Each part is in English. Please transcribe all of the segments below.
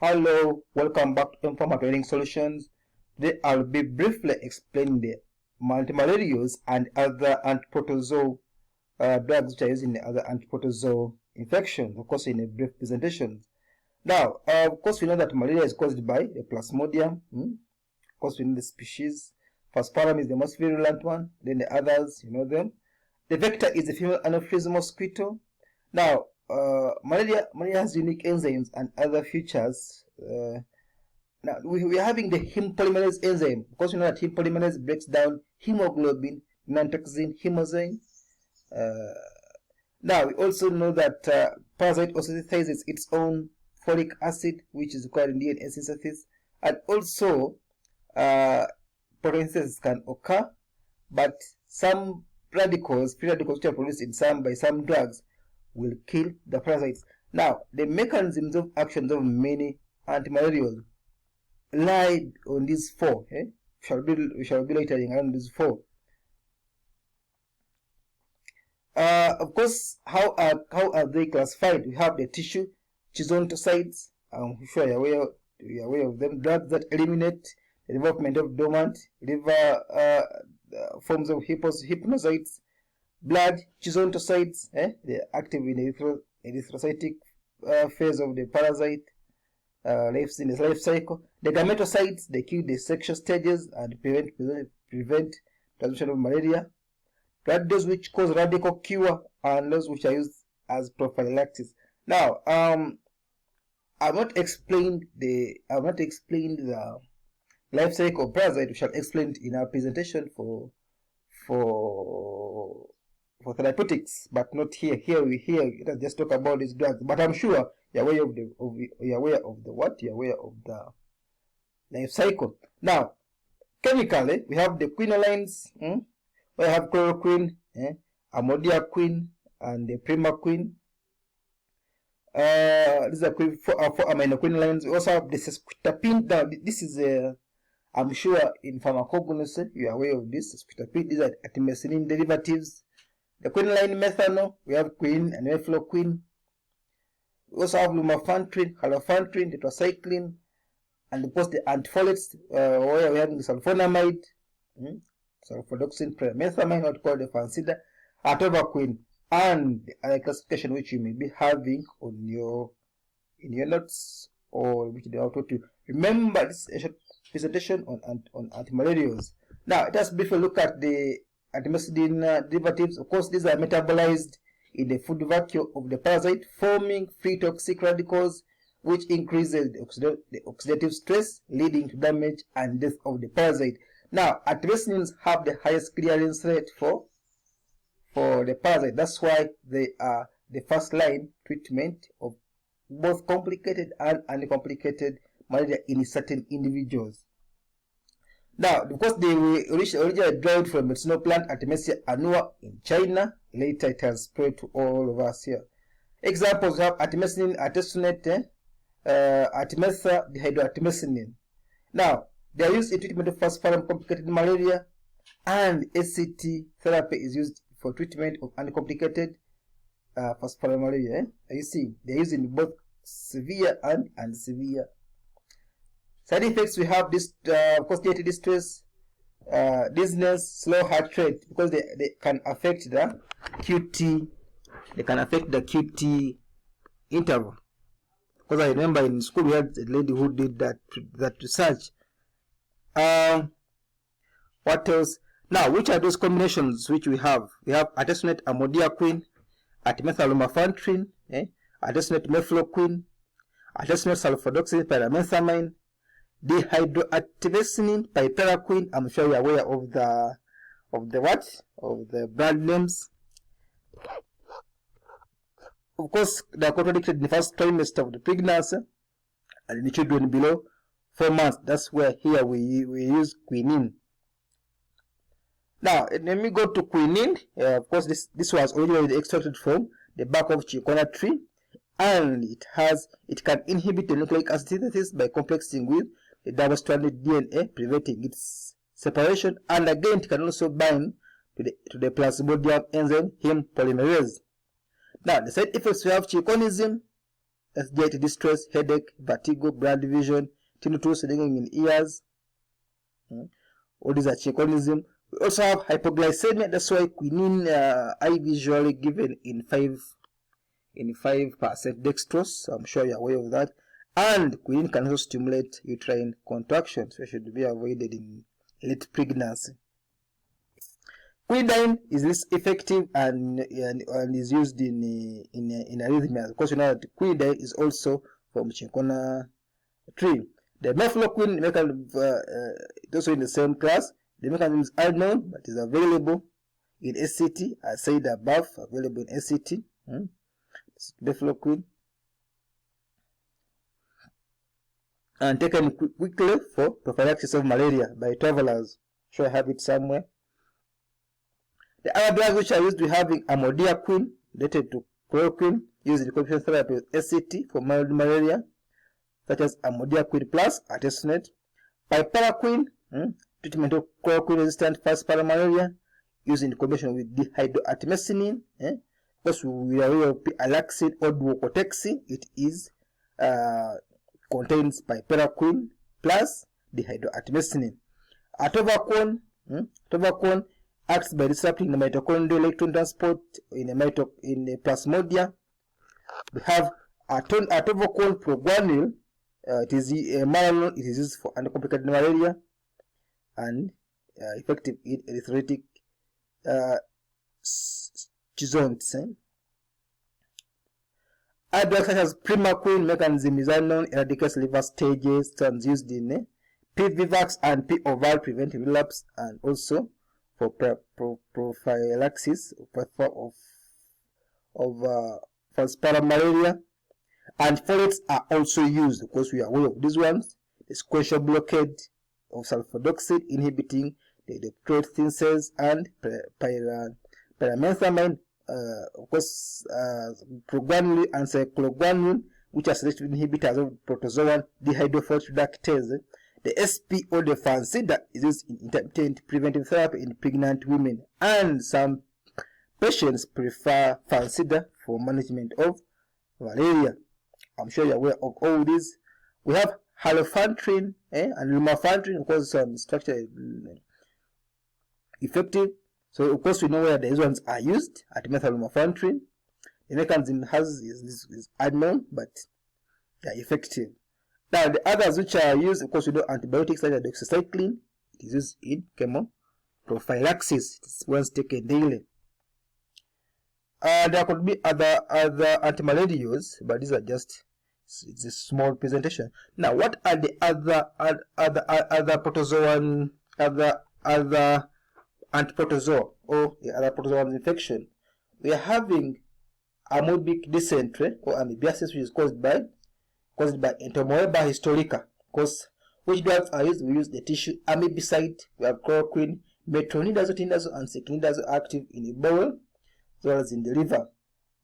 Hello, welcome back to Informal Training Solutions. Today I'll be briefly explaining the antimalarials and other antiprotozoa drugs which are used in the other antiprotozoa infections, of course in a brief presentation. Now, of course we know that malaria is caused by the Plasmodium. Of course we know the species. Falciparum is the most virulent one, then the others, you know them. The vector is the female Anopheles mosquito. Now, malaria has unique enzymes and other features. Now we are having the heme polymerase enzyme, because you know that heme polymerase breaks down hemoglobin, non-toxin, hemozyme. Now we also know that parasite also synthesizes its own folic acid, which is required in DNA synthesis, and also photosynthesis can occur, but some radicals, free radicals which are produced by some drugs, will kill the parasites. Now, the mechanisms of actions of many antimalarials lie on these four. We shall be loitering around these four. Of course, how are they classified? We have the tissue chizonticides. I'm sure you're aware of them. Drugs that eliminate the development of dormant liver forms of hypnocytes. Blood chizonticides, they are active in the erythrocytic phase of the parasite in the life cycle. The gametocides, they kill the sexual stages and prevent transmission of malaria. Those which cause radical cure and those which are used as prophylaxis. Now, I've not explained the life cycle of parasite. We shall explain it in our presentation for therapeutics, but not here. Here let us just talk about these drugs. But I'm sure you're aware of the life cycle. Now, chemically, we have the quinolines. We have chloroquine, amodiaquine, and the primaquine. These are four aminoquinolines. We also have the sesquiterpene. Now, this is I'm sure in pharmacognosy you are aware of this. Sesquiterpene. These are artemisinin derivatives. The quinoline methanol, we have quinine and mefloquine. We also have lumefantrine, halofantrin, tetracycline, and of course the antifolates, where we have the sulfonamide, sulfodoxine, pyrimethamine, what called the fancida, atovaquine, and the other classification which you may be having in your notes, or which they are taught you. Remember, this is a presentation on antimalarials. Now, let us briefly look at the artemisinin derivatives. Of course, these are metabolized in the food vacuole of the parasite, forming free toxic radicals, which increases the oxidative stress, leading to damage and death of the parasite. Now, artemisinins have the highest clearance rate for the parasite. That's why they are the first line treatment of both complicated and uncomplicated malaria in certain individuals. Now, because they were originally derived from medicinal plant Artemisia annua in China, later it has spread to all of us here. Examples have artemisinin, artesunate, artemether dihydroartemisinin. Now, they are used in treatment of falciparum complicated malaria, and ACT therapy is used for treatment of uncomplicated falciparum malaria. You see, they are used in both severe and severe. Side effects, we have this, of course, dietary distress, dizziness, slow heart rate, because they can affect the QT. They can affect the QT interval. Because I remember in school we had a lady who did that research. What else? Now, which are those combinations which we have? We have artesunate amodiaquine, artemether artesunate mefloquine, artesunate sulfodoxine pyrimethamine, dihydroartemisinin, piperaquine. I'm sure you're aware of the brand names. Of course, they are contradicted in the first trimester of the pregnancy and in the children below 4 months. That's where here we use quinine. Now, let me go to quinine. Of course, this was originally extracted from the bark of chinchona tree, and it can inhibit the nucleic acid synthesis by complexing with the double-stranded DNA, preventing its separation, and again it can also bind to the Plasmodium enzyme heme polymerase. Now, the side effects we have chinchonism, anxiety, distress, headache, vertigo, blurred vision, tinnitus, ringing in ears. All these are chinchonism. We also have hypoglycemia. That's why quinine IV usually given in 5% dextrose. So I'm sure you're aware of that. And quinine can also stimulate uterine contractions, so it should be avoided in late pregnancy. Quinine is less effective and is used in arrhythmias. Of course, you know that quinine is also from cinchona tree. The mefloquine mechanism is also in the same class. The mechanism is unknown, but is available in SCT. I said above, available in SCT. Mefloquine. And taken quickly for prophylaxis of malaria by travelers. Sure, I have it somewhere. The other drugs which are used, we have amodiaquine, related to chloroquine, used in combination therapy with SCT for mild malaria, such as amodiaquine plus artesunate. Piperaquine, treatment of chloroquine-resistant fast paramalaria, used in combination with dihydroartemisinin. Because we are aware of alaxin or duocortexin, it is contains piperaquine plus dihydroartemisinin. Atovaquone, acts by disrupting the mitochondrial electron transport in the plasmodia. We have atovaquone proguanil. It is Malalon. It is used for uncomplicated malaria and effective in erythrolytic schizonts. Other drugs such as primaquine, mechanism is unknown, eradicates liver stages, stands used in PVVAX and POVAL, preventive relapse, and also for prophylaxis of false paramalaria. And folates are also used, of course we are aware of these ones. The sequential blockade of sulfadoxide inhibiting the deployed thin cells, and pyrimethamine, of course, proguanil and cycloguanil, which are selective inhibitors of protozoan dihydrofolate reductase. The SP or the fancida is used in intermittent preventive therapy in pregnant women, and some patients prefer fancida for management of malaria. I'm sure you're aware of all these. We have halofantrin and lumefantrine, of course, some structure effective. So, of course, we know where these ones are used at methyllumefantrine. The mechanism is unknown, but they are effective. Now, the others which are used, of course, we know antibiotics like doxycycline. It is used in chemoprophylaxis. It is once taken daily. There could be other antimalarials, but these are just, it's a small presentation. Now, what are the other protozoan, other antiprotozoa or the other protozoan infection? We are having amoebic dysentery or amoebiasis, which is caused by Entomoeba historica. Because which drugs are used? We use the tissue amebicide. We have chloroquine, metronidazole, tindazole, and seclinidazole active in the bowel as well as in the liver.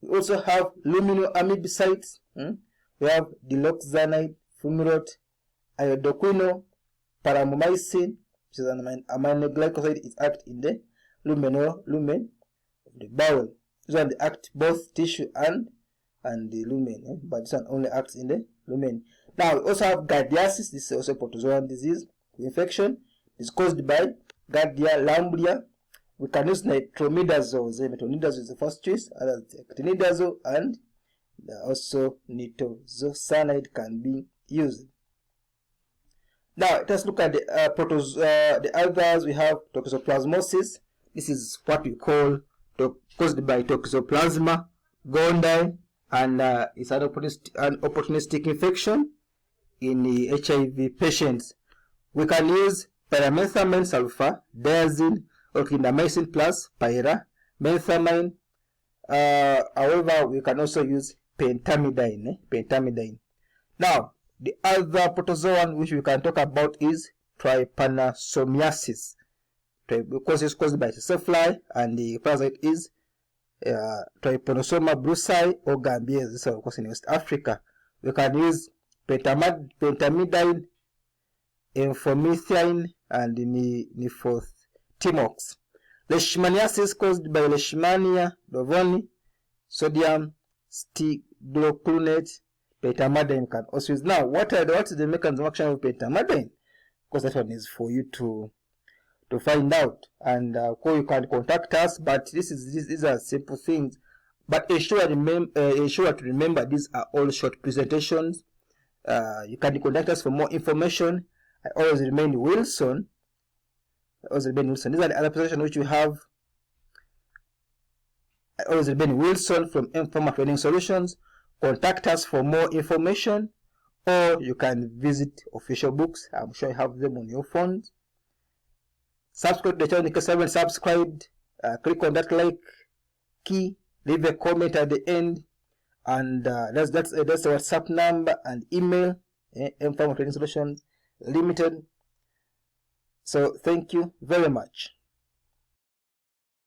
We also have luminoamebicides. We have diloxanide, fumarate, iodoquino, paramomycin, which is an aminoglycoside. It acts in the lumen of the bowel. This one they act both tissue and the lumen, but this one only acts in the lumen. Now we also have giardiasis. This is also a protozoan disease infection. It's caused by Giardia lamblia. We can use nitromidazoles. Metronidazole is the first choice, others actinidazole, and also nitazoxanide can be used. Now let's look at the others. We have toxoplasmosis. This is what we call caused by Toxoplasma gondii, and it's an opportunistic infection in the HIV patients. We can use pyrimethamine sulfadiazine or clindamycin plus pyrimethamine. However, we can also use pentamidine. Now, the other protozoan which we can talk about is trypanosomiasis. Because it's caused by fly, and the parasite is Trypanosoma brucei or gambiensis. This is of course in West Africa. We can use pentamidine, enfomethine, and nifostimox. Leishmaniasis caused by Leishmania bovoni, sodium stigluconate, pentamidine you can also use. Now, what is the mechanism of action of pentamidine? Because that one is for you to find out, and you can contact us. But these are simple things. But ensure to remember these are all short presentations. You can contact us for more information. I always remain Wilson. These are the other presentations which we have. I always remain Wilson from Informal Training Solutions. Contact us for more information, or you can visit official books. I'm sure you have them on your phones. Subscribe to the channel in case you haven't subscribed. Click on that like key. Leave a comment at the end, and that's the WhatsApp number and email. Informal Training Solutions Limited. So thank you very much.